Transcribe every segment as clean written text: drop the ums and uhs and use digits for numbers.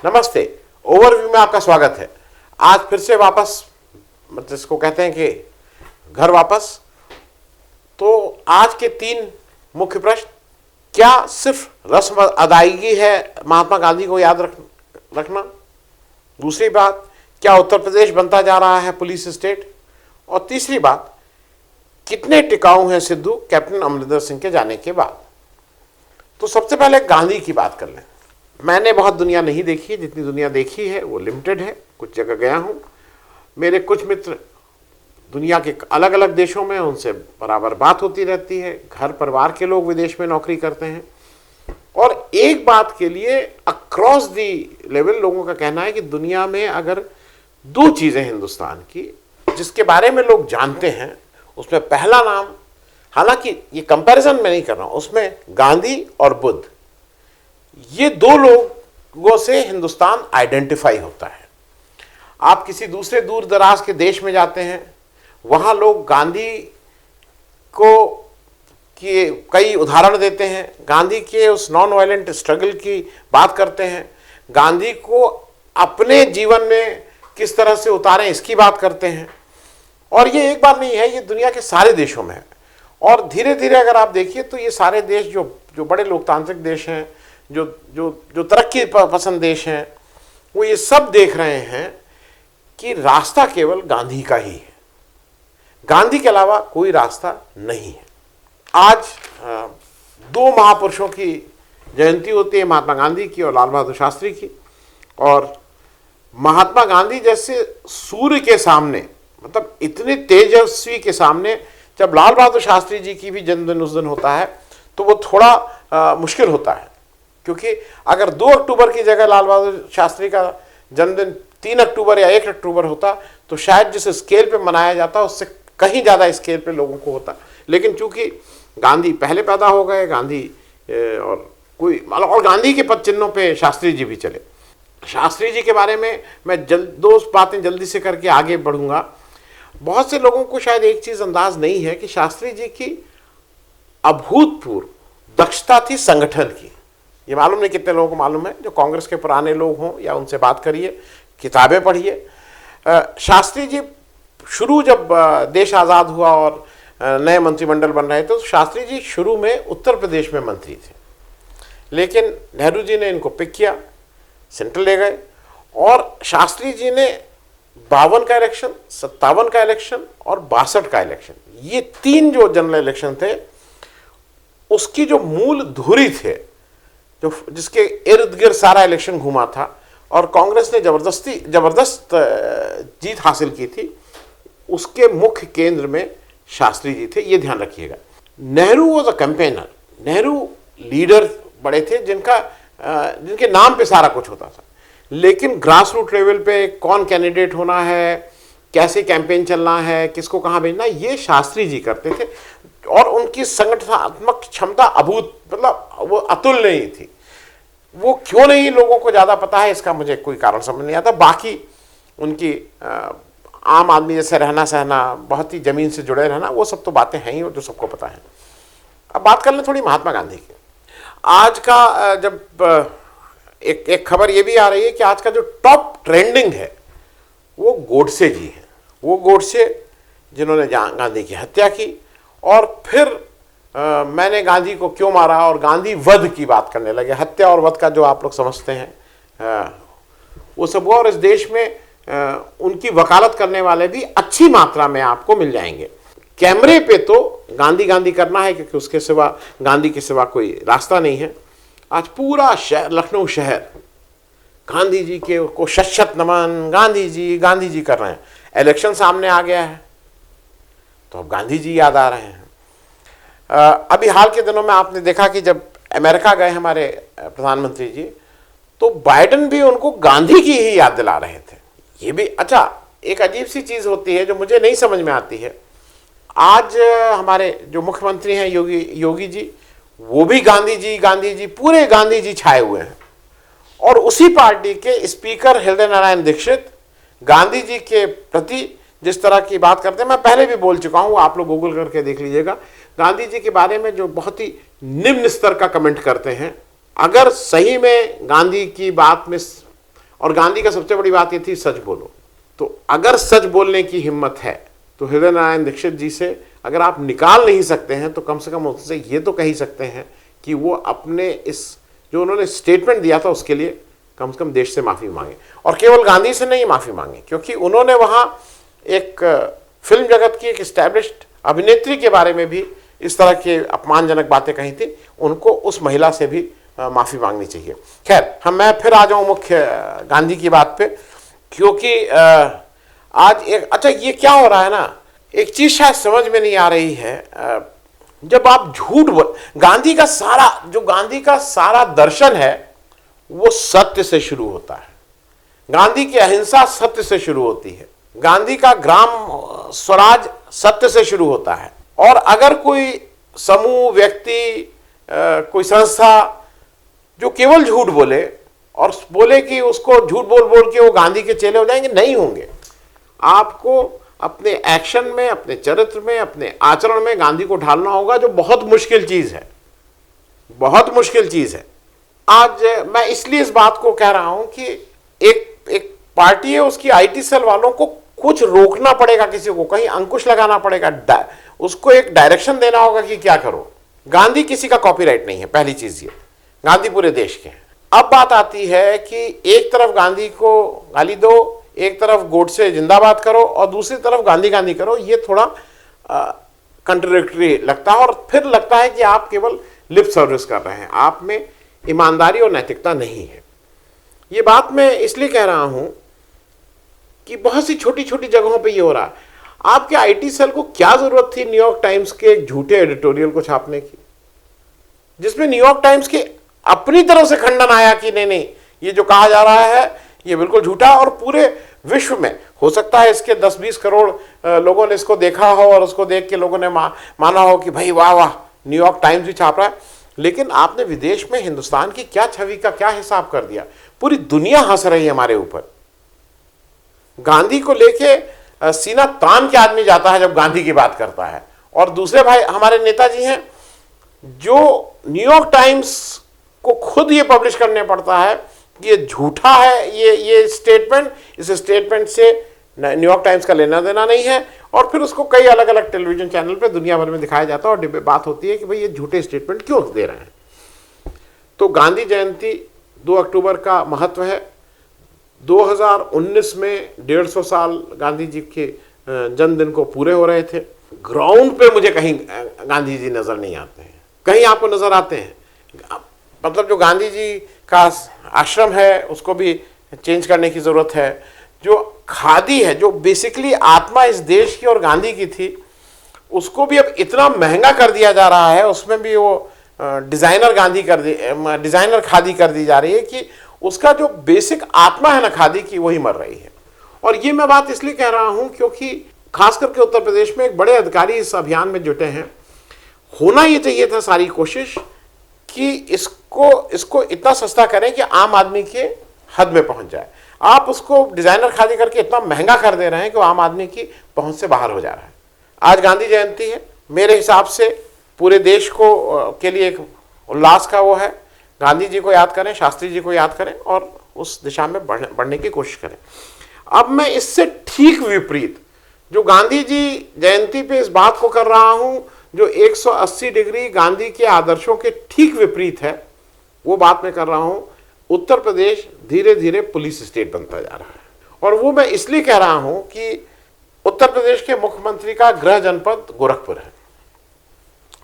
नमस्ते। ओवरव्यू में आपका स्वागत है। आज फिर से वापस, मतलब जिसको कहते हैं कि घर वापस। तो आज के 3 मुख्य प्रश्न। क्या सिर्फ रस्म अदायगी है महात्मा गांधी को याद रखना? दूसरी बात, क्या उत्तर प्रदेश बनता जा रहा है पुलिस स्टेट? और तीसरी बात, कितने टिकाऊ हैं सिद्धू कैप्टन अमरिंदर सिंह के जाने के बाद? तो सबसे पहले गांधी की बात कर लें। मैंने बहुत दुनिया नहीं देखी, जितनी दुनिया देखी है वो लिमिटेड है। कुछ जगह गया हूं, मेरे कुछ मित्र दुनिया के अलग अलग देशों में, उनसे बराबर बात होती रहती है। घर परिवार के लोग विदेश में नौकरी करते हैं। और एक बात के लिए अक्रॉस दी लेवल लोगों का कहना है कि दुनिया में अगर 2 चीजें हिंदुस्तान की जिसके बारे में लोग जानते हैं, उसमें पहला नाम, हालांकि ये कंपैरिजन मैं नहीं कर रहा हूं, उसमें गांधी और बुद्ध, ये 2 लोगों से हिंदुस्तान आइडेंटिफाई होता है। आप किसी दूसरे दूर दराज के देश में जाते हैं, वहां लोग गांधी को के कई उदाहरण देते हैं, गांधी के उस नॉन वायलेंट स्ट्रगल की बात करते हैं, गांधी को अपने जीवन में किस तरह से उतारें इसकी बात करते हैं। और ये एक बार नहीं है, ये दुनिया के सारे देशों में है। और धीरे धीरे अगर आप देखिए तो ये सारे देश जो बड़े लोकतांत्रिक देश हैं, जो तरक्की पसंद देश हैं, वो ये सब देख रहे हैं कि रास्ता केवल गांधी का ही है, गांधी के अलावा कोई रास्ता नहीं है। आज 2 महापुरुषों की जयंती होती है, महात्मा गांधी की और लाल बहादुर शास्त्री की। और महात्मा गांधी जैसे सूर्य के सामने, मतलब इतने तेजस्वी के सामने, जब लाल बहादुर शास्त्री जी की भी जन्मदिन उस दिन होता है तो वो थोड़ा मुश्किल होता है, क्योंकि अगर 2 अक्टूबर की जगह लाल बहादुर शास्त्री का जन्मदिन 3 अक्टूबर या 1 अक्टूबर होता तो शायद जिस स्केल पे मनाया जाता उससे कहीं ज़्यादा स्केल पे लोगों को होता। लेकिन चूंकि गांधी पहले पैदा हो गए, गांधी और गांधी के पद चिन्हों पे शास्त्री जी भी चले। शास्त्री जी के बारे में मैं 2 बातें जल्दी से करके आगे बढ़ूंगा। बहुत से लोगों को शायद एक चीज़ अंदाज नहीं है कि शास्त्री जी की अभूतपूर्व दक्षता थी संगठन की। ये मालूम नहीं कितने लोगों को मालूम है, जो कांग्रेस के पुराने लोग हों या उनसे बात करिए, किताबें पढ़िए। शास्त्री जी शुरू जब देश आज़ाद हुआ और नए मंत्रिमंडल बन रहे थे, तो शास्त्री जी शुरू में उत्तर प्रदेश में मंत्री थे, लेकिन नेहरू जी ने इनको पिक किया, सेंट्रल ले गए। और शास्त्री जी ने 52 का इलेक्शन, 57 का इलेक्शन और 62 का इलेक्शन, ये 3 जो जनरल इलेक्शन थे, उसकी जो मूल धुरी थे, जिसके इर्द गिर्द सारा इलेक्शन घूमा था और कांग्रेस ने जबरदस्त जीत हासिल की थी, उसके मुख्य केंद्र में शास्त्री जी थे। ये ध्यान रखिएगा। Nehru was a campaigner, Nehru leader बड़े थे जिनके नाम पे सारा कुछ होता था, लेकिन ग्रास रूट लेवल पे कौन कैंडिडेट होना है, कैसे कैंपेन चलना है, किसको कहाँ भेजना, ये शास्त्री जी करते थे। और उनकी संगठनात्मक क्षमता मतलब वो अतुलनीय थी। वो क्यों नहीं लोगों को ज़्यादा पता है, इसका मुझे कोई कारण समझ नहीं आता। बाकी उनकी आम आदमी जैसे रहना सहना, बहुत ही ज़मीन से जुड़े रहना, वो सब तो बातें हैं ही जो सबको पता है। अब बात कर लें थोड़ी महात्मा गांधी की। आज का जब एक खबर ये भी आ रही है कि आज का जो टॉप ट्रेंडिंग है वो गोडसे जी हैं। वो गोडसे जिन्होंने गांधी की हत्या की और फिर मैंने गांधी को क्यों मारा और गांधी वध की बात करने लगे। हत्या और वध का जो आप लोग समझते हैं वो सब हुआ। और इस देश में उनकी वकालत करने वाले भी अच्छी मात्रा में आपको मिल जाएंगे। कैमरे पे तो गांधी गांधी करना है, क्योंकि उसके सिवा, गांधी के सिवा कोई रास्ता नहीं है। आज पूरा शहर, लखनऊ शहर, गांधी जी के को शत नमन, गांधी जी कर रहे हैं। इलेक्शन सामने आ गया है तो अब गांधी जी याद आ रहे हैं। अभी हाल के दिनों में आपने देखा कि जब अमेरिका गए हमारे प्रधानमंत्री जी, तो बाइडेन भी उनको गांधी की ही याद दिला रहे थे। ये भी अच्छा, एक अजीब सी चीज़ होती है जो मुझे नहीं समझ में आती है। आज हमारे जो मुख्यमंत्री हैं योगी जी, वो भी गांधी जी, पूरे गांधी जी छाए हुए हैं। और उसी पार्टी के स्पीकर हृदय नारायण दीक्षित गांधी जी के प्रति जिस तरह की बात करते हैं, मैं पहले भी बोल चुका हूं, आप लोग गूगल करके देख लीजिएगा, गांधी जी के बारे में जो बहुत ही निम्न स्तर का कमेंट करते हैं। अगर सही में गांधी की बात में और गांधी का सबसे बड़ी बात ये थी, सच बोलो। तो अगर सच बोलने की हिम्मत है तो हृदय नारायण दीक्षित जी से अगर आप निकाल नहीं सकते हैं तो कम से कम उससे ये तो कह ही सकते हैं कि वो अपने इस जो उन्होंने स्टेटमेंट दिया था उसके लिए कम से कम देश से माफ़ी मांगे। और केवल गांधी से नहीं माफ़ी मांगे, क्योंकि उन्होंने वहाँ एक फिल्म जगत की एक स्टैब्लिश्ड अभिनेत्री के बारे में भी इस तरह की अपमानजनक बातें कही थी, उनको उस महिला से भी माफ़ी मांगनी चाहिए। खैर, मैं फिर आ जाऊँ मुख्य गांधी की बात पे, क्योंकि आज एक अच्छा ये क्या हो रहा है ना, एक चीज़ शायद समझ में नहीं आ रही है। जब आप झूठ बोल, गांधी का सारा दर्शन है वो सत्य से शुरू होता है। गांधी की अहिंसा सत्य से शुरू होती है। गांधी का ग्राम स्वराज सत्य से शुरू होता है। और अगर कोई समूह, व्यक्ति, कोई संस्था जो केवल झूठ बोले और बोले कि उसको झूठ बोल बोल के वो गांधी के चेले हो जाएंगे, नहीं होंगे। आपको अपने एक्शन में, अपने चरित्र में, अपने आचरण में गांधी को ढालना होगा, जो बहुत मुश्किल चीज है, बहुत मुश्किल चीज है। आज मैं इसलिए इस बात को कह रहा हूं कि एक पार्टी है, उसकी आईटी सेल वालों को कुछ रोकना पड़ेगा, किसी को कहीं अंकुश लगाना पड़ेगा, उसको एक डायरेक्शन देना होगा कि क्या करो। गांधी किसी का कॉपीराइट नहीं है, पहली चीज ये, गांधी पूरे देश के हैं। अब बात आती है कि एक तरफ गांधी को गाली दो, एक तरफ गोडसे जिंदाबाद करो और दूसरी तरफ गांधी गांधी करो, ये थोड़ा कंट्राडिक्टरी लगता है। और फिर लगता है कि आप केवल लिप सर्विस कर रहे हैं, आप में ईमानदारी और नैतिकता नहीं है। ये बात मैं इसलिए कह रहा हूं कि बहुत सी छोटी छोटी जगहों पे ये हो रहा है। आपके आईटी सेल को क्या जरूरत थी न्यूयॉर्क टाइम्स के एक झूठे एडिटोरियल को छापने की, जिसमें न्यूयॉर्क टाइम्स के अपनी तरफ से खंडन आया कि नहीं नहीं, ये जो कहा जा रहा है ये बिल्कुल झूठा। और पूरे विश्व में हो सकता है इसके 10-20 करोड़ लोगों ने इसको देखा हो और उसको देख के लोगों ने माना हो कि भाई वाह वाह, न्यूयॉर्क टाइम्स भी छाप रहा है। लेकिन आपने विदेश में हिंदुस्तान की क्या छवि का क्या हिसाब कर दिया। पूरी दुनिया हंस रही है हमारे ऊपर। गांधी को लेके सीना तान के आदमी जाता है जब गांधी की बात करता है। और दूसरे भाई हमारे नेताजी हैं जो न्यूयॉर्क टाइम्स को खुद ये पब्लिश करने पड़ता है कि ये झूठा है, ये स्टेटमेंट, इस स्टेटमेंट से न्यूयॉर्क टाइम्स का लेना देना नहीं है। और फिर उसको कई अलग अलग टेलीविजन चैनल पे दुनिया भर में दिखाया जाता है और बात होती है कि भाई ये झूठे स्टेटमेंट क्यों दे रहे हैं। तो गांधी जयंती 2 अक्टूबर का महत्व है। 2019 में 150 साल गांधी जी के जन्मदिन को पूरे हो रहे थे। ग्राउंड पे मुझे कहीं गांधी जी नजर नहीं आते हैं। कहीं आपको नजर आते हैं? मतलब जो गांधी जी का आश्रम है उसको भी चेंज करने की जरूरत है। जो खादी है, जो बेसिकली आत्मा इस देश की और गांधी की थी, उसको भी अब इतना महंगा कर दिया जा रहा है, उसमें भी वो डिजाइनर खादी कर दी जा रही है कि उसका जो बेसिक आत्मा है ना खादी की, वही मर रही है। और ये मैं बात इसलिए कह रहा हूं क्योंकि खास करके उत्तर प्रदेश में एक बड़े अधिकारी इस अभियान में जुटे हैं। होना ये चाहिए था सारी कोशिश कि इसको इतना सस्ता करें कि आम आदमी के हद में पहुंच जाए। आप उसको डिजाइनर खादी करके इतना महंगा कर दे रहे हैं कि आम आदमी की पहुंच से बाहर हो जा रहा है। आज गांधी जयंती है, मेरे हिसाब से पूरे देश को के लिए एक उल्लास का वो है। गांधी जी को याद करें, शास्त्री जी को याद करें और उस दिशा में बढ़ने की कोशिश करें। अब मैं इससे ठीक विपरीत जो गांधी जी जयंती पे इस बात को कर रहा हूं, जो 180 डिग्री गांधी के आदर्शों के ठीक विपरीत है, वो बात मैं कर रहा हूं। उत्तर प्रदेश धीरे धीरे पुलिस स्टेट बनता जा रहा है। और वो मैं इसलिए कह रहा हूं कि उत्तर प्रदेश के मुख्यमंत्री का गृह जनपद गोरखपुर है।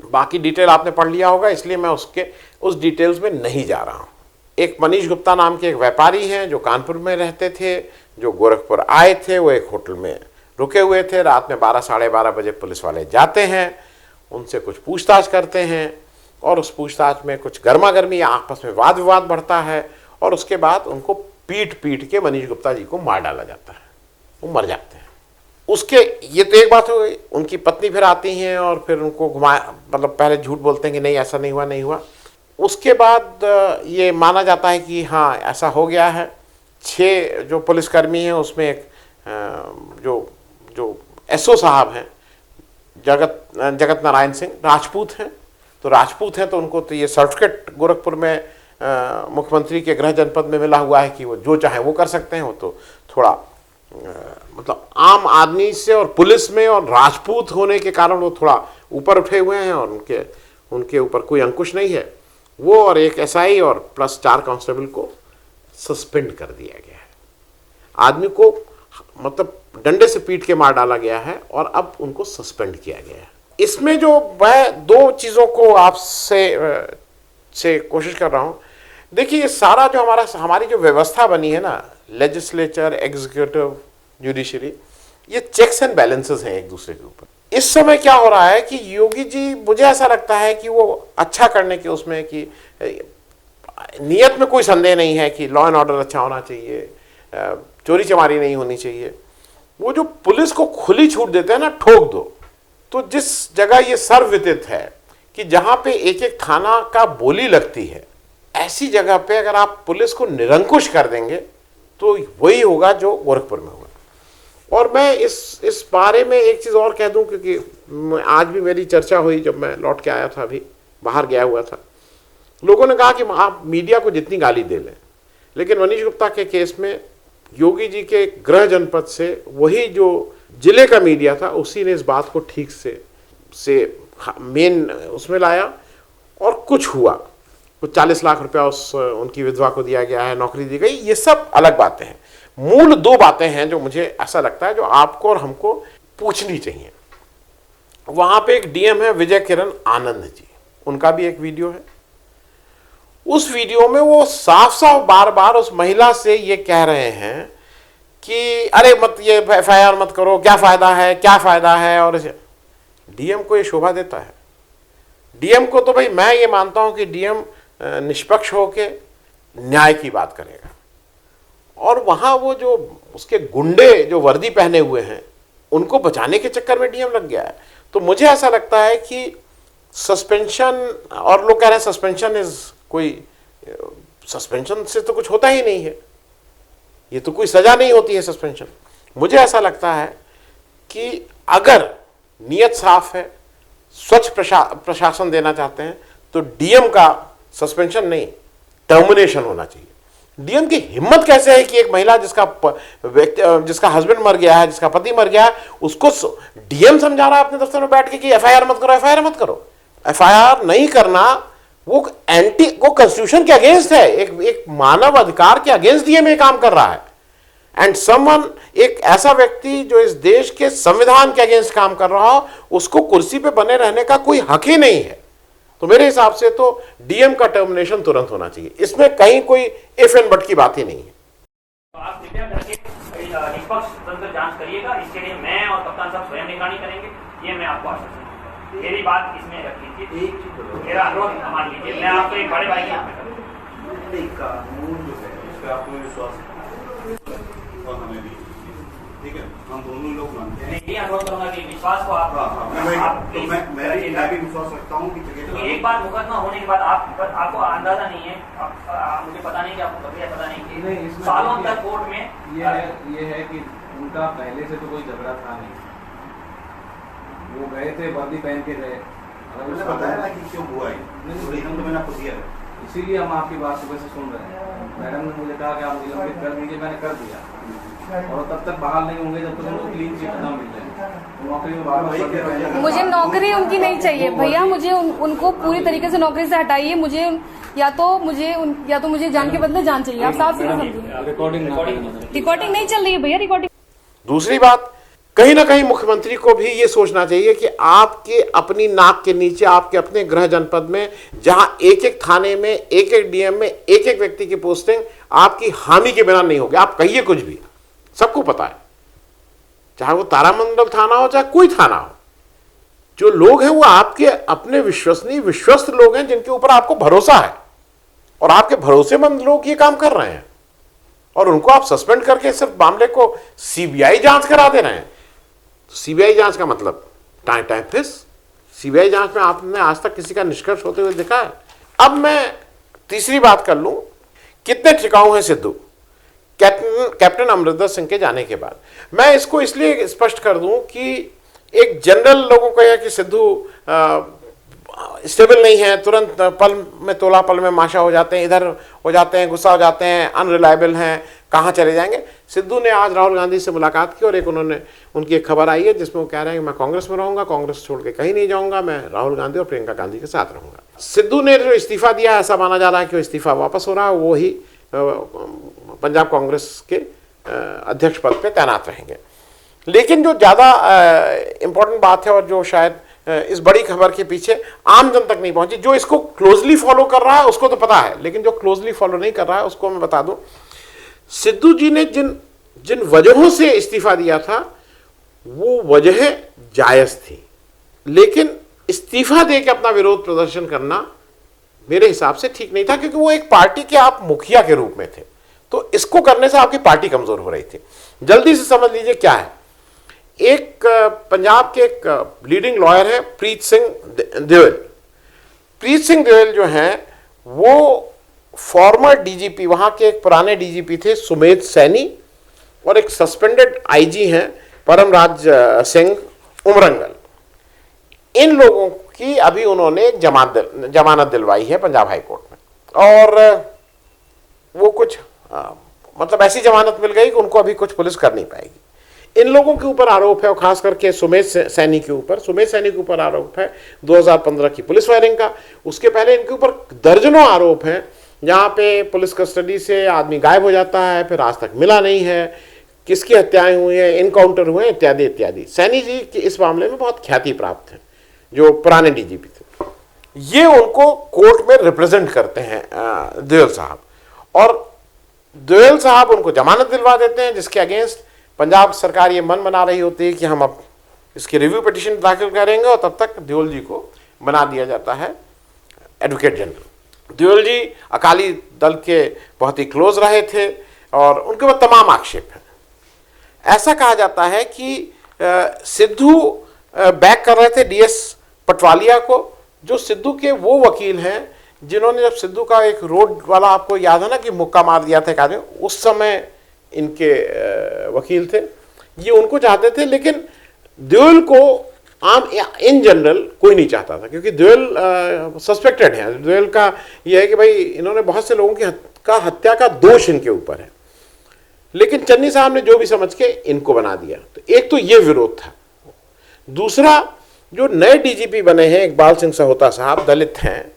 बाकी डिटेल आपने पढ़ लिया होगा, इसलिए मैं उस डिटेल्स में नहीं जा रहा हूं। एक मनीष गुप्ता नाम के एक व्यापारी हैं जो कानपुर में रहते थे, जो गोरखपुर आए थे। वो एक होटल में रुके हुए थे। रात में 12 साढ़े 12 बजे पुलिस वाले जाते हैं, उनसे कुछ पूछताछ करते हैं और उस पूछताछ में कुछ गर्मा गर्मी या आपस में वाद विवाद बढ़ता है। और उसके बाद उनको पीट के मनीष गुप्ता जी को मार डाला जाता है, वो मर जाते हैं। उसके ये तो एक बात हो गई। उनकी पत्नी फिर आती हैं और फिर उनको मतलब पहले झूठ बोलते हैं कि नहीं ऐसा नहीं हुआ। उसके बाद ये माना जाता है कि हाँ ऐसा हो गया है। 6 जो पुलिसकर्मी हैं उसमें एक जो एसओ साहब हैं जगत नारायण सिंह राजपूत हैं। तो राजपूत हैं तो उनको तो ये सर्टिफिकेट गोरखपुर में मुख्यमंत्री के गृह जनपद में मिला हुआ है कि वो जो चाहे वो कर सकते हैं, वो तो थोड़ा मतलब आम आदमी से और पुलिस में और राजपूत होने के कारण वो थोड़ा ऊपर उठे हुए हैं और उनके ऊपर कोई अंकुश नहीं है। वो और एक एसआई और प्लस 4 कांस्टेबल को सस्पेंड कर दिया गया है। आदमी को मतलब डंडे से पीट के मार डाला गया है और अब उनको सस्पेंड किया गया है। इसमें जो मैं 2 चीज़ों को आपसे कोशिश कर रहा हूँ। देखिए, ये सारा जो हमारी जो व्यवस्था बनी है ना, लेजिस्लेचर, एग्जीक्यूटिव, जुडिशरी, ये चेक्स एंड बैलेंसेस हैं एक दूसरे के ऊपर। इस समय क्या हो रहा है कि योगी जी, मुझे ऐसा लगता है कि वो अच्छा करने के उसमें कि नियत में कोई संदेह नहीं है कि लॉ एंड ऑर्डर अच्छा होना चाहिए, चोरी चमारी नहीं होनी चाहिए। वो जो पुलिस को खुली छूट देते हैं ना, ठोक दो, तो जिस जगह ये सर्वविदित है कि जहां पे एक एक थाना का बोली लगती है, ऐसी जगह पे अगर आप पुलिस को निरंकुश कर देंगे तो वही होगा जो गोरखपुर में हुआ। और मैं इस बारे में एक चीज़ और कह दूं, क्योंकि आज भी मेरी चर्चा हुई जब मैं लौट के आया था, अभी बाहर गया हुआ था। लोगों ने कहा कि आप मीडिया को जितनी गाली दे लें, लेकिन मनीष गुप्ता के केस में योगी जी के गृह जनपद से वही जो जिले का मीडिया था, उसी ने इस बात को ठीक से मेन उसमें लाया और कुछ हुआ। कुछ 40 लाख रुपया उनकी विधवा को दिया गया है, नौकरी दी गई, ये सब अलग बातें हैं। मूल 2 बातें हैं जो मुझे ऐसा लगता है जो आपको और हमको पूछनी चाहिए। वहां पे एक डीएम है विजय किरण आनंद जी, उनका भी एक वीडियो है। उस वीडियो में वो साफ साफ बार बार उस महिला से ये कह रहे हैं कि अरे मत ये एफआईआर मत करो, क्या फायदा है, क्या फायदा है। और डीएम को ये शोभा देता है? डीएम को तो भाई मैं ये मानता हूं कि डीएम निष्पक्ष होके न्याय की बात करेगा। और वहां वो जो उसके गुंडे जो वर्दी पहने हुए हैं, उनको बचाने के चक्कर में डीएम लग गया है। तो मुझे ऐसा लगता है कि सस्पेंशन, और लोग कह रहे हैं सस्पेंशन सस्पेंशन से तो कुछ होता ही नहीं है, ये तो कोई सजा नहीं होती है सस्पेंशन। मुझे ऐसा लगता है कि अगर नियत साफ है, स्वच्छ प्रशासन देना चाहते हैं, तो डीएम का सस्पेंशन नहीं, टर्मिनेशन होना चाहिए। डीएम की हिम्मत कैसे है कि एक महिला जिसका हस्बैंड मर गया है, जिसका पति मर गया है, उसको डीएम समझा रहा है अपने दफ्तर में बैठ के कि एफआईआर मत करो, एफआईआर मत करो। एफआईआर नहीं करना वो कॉन्स्टिट्यूशन के अगेंस्ट है, एक मानव अधिकार के अगेंस्ट डीएम ये काम कर रहा है। एंड समवन, एक ऐसा व्यक्ति जो इस देश के संविधान के अगेंस्ट काम कर रहा हो, उसको कुर्सी पे बने रहने का कोई हक ही नहीं है। तो मेरे हिसाब से तो डीएम का टर्मिनेशन तुरंत होना चाहिए, इसमें कहीं कोई इफ एंड बट की बात ही नहीं है। आप कृपया करके निष्पक्ष तंत्र जांच करिएगा, इसके लिए मैं और कप्तान साहब स्वयं निगरानी करेंगे, ये मैं आपको आश्वासन देता हूं। मेरी बात इसमें रख लीजिए, मेरा अनुरोध मान लीजिए। मैं आपको एक बड़े भाई के कानून जो है उस पर आपको विश्वास और हमें भी, ठीक है, हम दोनों लोग मानते हैं। ये अनुरोध करूंगा कि विश्वास को आप मैं भी विश्वास रखता हूँ कि एक बार मुकदमा होने के बाद आपको अंदाजा नहीं है, मुझे पता नहीं कि आपको प्रक्रिया पता नहीं कि सालों तक कोर्ट में ये है कि उनका पहले से तो कोई झगड़ा था नहीं, वो गए थे वर्दी पहन के गए, बताया ना कि क्यों हुआ है, रीजन तो मैंने आपको दिया है। इसीलिए हम आपकी बात सुबह से सुन रहे हैं। मैडम ने मुझे कहा कि आप मुझे लंबित कर दीजिए, मैंने कर दिया, और तब तक बहाल नहीं होंगे जब तक उनको क्लीन चिट ना मिल जाए। नौकरी में बार मुझे नौकरी उनकी नहीं चाहिए भैया, मुझे उनको पूरी तरीके से नौकरी से हटाइए। मुझे या तो मुझे जान के बदले जान चाहिए। आप साफ सीधे समझिए, रिकॉर्डिंग नहीं चल रही है भैया, रिकॉर्डिंग। दूसरी बात, कहीं ना कहीं मुख्यमंत्री को भी ये सोचना चाहिए कि आपके अपनी नाक के नीचे, आपके अपने गृह जनपद में, जहां एक एक थाने में, एक एक डीएम में, एक एक व्यक्ति की पोस्टिंग आपकी हामी के बिना नहीं होगी। आप कहिए कुछ भी, सबको पता है, चाहे वो तारामंडल थाना हो, चाहे कोई थाना हो, जो लोग हैं वो आपके अपने विश्वसनीय विश्वस्त लोग हैं, जिनके ऊपर आपको भरोसा है, और आपके भरोसेमंद लोग ये काम कर रहे हैं, और उनको आप सस्पेंड करके सिर्फ मामले को सीबीआई जांच करा दे रहे हैं। सीबीआई जांच का मतलब टाइम फिस। सीबीआई जांच में आपने आज तक किसी का निष्कर्ष होते हुए देखा है? अब मैं तीसरी बात कर लूं, कितने टिकाऊ हैं सिद्धू? कैप्टन अमरिंदर सिंह के जाने के बाद मैं इसको इसलिए स्पष्ट कर दूं कि एक जनरल लोगों का यह कि सिद्धू स्टेबल नहीं है, तुरंत पल में तोला पल में माशा हो जाते हैं, इधर हो जाते हैं, गुस्सा हो जाते हैं, अनरिलायबल हैं, कहाँ चले जाएंगे। सिद्धू ने आज राहुल गांधी से मुलाकात की और उनकी एक खबर आई है जिसमें वो कह रहे हैं कि मैं कांग्रेस में रहूंगा, कांग्रेस छोड़ के कहीं नहीं जाऊंगा, मैं राहुल गांधी और प्रियंका गांधी के साथ रहूंगा। सिद्धू ने जो इस्तीफा दिया, ऐसा माना जा रहा है कि वो इस्तीफा वापस हो रहा है, वो ही पंजाब कांग्रेस के अध्यक्ष पद पे तैनात रहेंगे। लेकिन जो ज़्यादा इम्पोर्टेंट बात है और जो शायद इस बड़ी खबर के पीछे आम जन तक नहीं पहुंची, जो इसको क्लोजली फॉलो कर रहा है उसको तो पता है, लेकिन जो क्लोजली फॉलो नहीं कर रहा है उसको मैं बता दूं, सिद्धू जी ने जिन वजहों से इस्तीफा दिया था वो वजह जायज थी, लेकिन इस्तीफा दे के अपना विरोध प्रदर्शन करना मेरे हिसाब से ठीक नहीं था, क्योंकि वो एक पार्टी के आप मुखिया के रूप में थे, तो इसको करने से आपकी पार्टी कमजोर हो रही थी। जल्दी से समझ लीजिए क्या है। एक पंजाब के एक लीडिंग लॉयर है प्रीत सिंह देओल। प्रीत सिंह देओल जो हैं वो फॉर्मर डीजीपी, वहां के एक पुराने डीजीपी थे सुमेध सैनी, और एक सस्पेंडेड आईजी हैं परमराज सिंह उमरंगल। इन लोगों की अभी उन्होंने एक जमानत दिलवाई है पंजाब हाई कोर्ट में, और वो कुछ मतलब ऐसी जमानत मिल गई कि उनको अभी कुछ पुलिस कर नहीं पाएगी। इन लोगों के ऊपर आरोप है, और खास करके सुमेध सैनी के ऊपर आरोप है 2015 की पुलिस फायरिंग का। उसके पहले इनके ऊपर दर्जनों आरोप हैं जहां पे पुलिस कस्टडी से आदमी गायब हो जाता है, फिर आज तक मिला नहीं है, किसकी हत्याएं हुई हैं, इनकाउंटर हुए, इत्यादि इत्यादि। सैनी जी की इस मामले में बहुत ख्याति प्राप्त है, जो पुराने डीजीपी थे। ये उनको कोर्ट में रिप्रेजेंट करते हैं देओल साहब, और देओल साहब उनको जमानत दिलवा देते हैं, जिसके अगेंस्ट पंजाब सरकार ये मन बना रही होती है कि हम अब इसकी रिव्यू पिटीशन दाखिल करेंगे, और तब तक देओल जी को बना दिया जाता है एडवोकेट जनरल। देओल जी अकाली दल के बहुत ही क्लोज रहे थे और उनके ऊपर तमाम आक्षेप हैं। ऐसा कहा जाता है कि सिद्धू बैक कर रहे थे डीएस पटवालिया को, जो सिद्धू के वो वकील हैं जिन्होंने जब सिद्धू का एक रोड वाला, आपको याद है ना कि मुक्का मार दिया था एक आदमी, उस समय इनके वकील थे, ये उनको चाहते थे। लेकिन देओल को आम इन जनरल कोई नहीं चाहता था, क्योंकि देओल सस्पेक्टेड है। देओल का ये है कि भाई इन्होंने बहुत से लोगों की हत्या का दोष इनके ऊपर है, लेकिन चन्नी साहब ने जो भी समझ के इनको बना दिया। तो एक तो ये विरोध था। दूसरा, जो नए डीजीपी बने हैं इकबाल सिंह सहोता साहब, दलित हैं,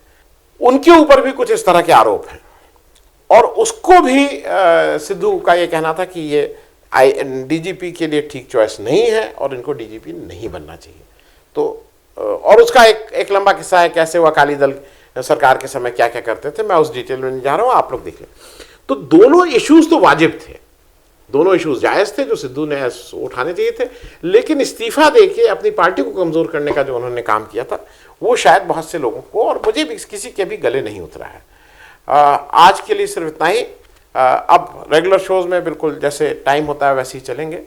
उनके ऊपर भी कुछ इस तरह के आरोप हैं, और उसको भी सिद्धू का ये कहना था कि ये डीजीपी के लिए ठीक चॉइस नहीं है और इनको डीजीपी नहीं बनना चाहिए। तो और उसका एक लंबा किस्सा है, कैसे वो अकाली दल सरकार के समय क्या क्या करते थे, मैं उस डिटेल में नहीं जा रहा हूँ, आप लोग देख लें। तो दोनों इश्यूज तो वाजिब थे, दोनों इश्यूज जायज थे जो सिद्धू ने उठाने चाहिए थे, लेकिन इस्तीफा देके अपनी पार्टी को कमजोर करने का जो उन्होंने काम किया था वो शायद बहुत से लोगों को, और मुझे भी, किसी के भी गले नहीं उतरा है। आज के लिए सिर्फ इतना ही। अब रेगुलर शोज में बिल्कुल जैसे टाइम होता है वैसे ही चलेंगे।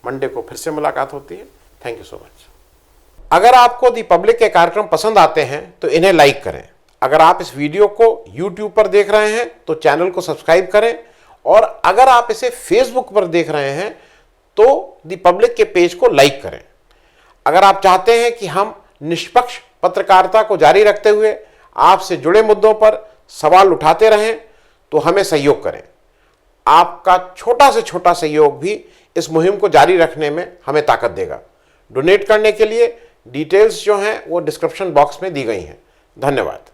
मंडे को फिर से मुलाकात होती है। Thank you so much. अगर आपको दी पब्लिक के कार्यक्रम पसंद आते हैं तो इन्हें लाइक करें। अगर आप इस वीडियो को यूट्यूब पर देख रहे हैं तो चैनल को सब्सक्राइब करें, और अगर आप इसे फेसबुक पर देख रहे हैं तो दी पब्लिक के पेज को लाइक करें। अगर आप चाहते हैं कि हम निष्पक्ष पत्रकारिता को जारी रखते हुए आपसे जुड़े मुद्दों पर सवाल उठाते रहें तो हमें सहयोग करें। आपका छोटा से छोटा सहयोग भी इस मुहिम को जारी रखने में हमें ताकत देगा। डोनेट करने के लिए डिटेल्स जो हैं वो डिस्क्रिप्शन बॉक्स में दी गई हैं। धन्यवाद।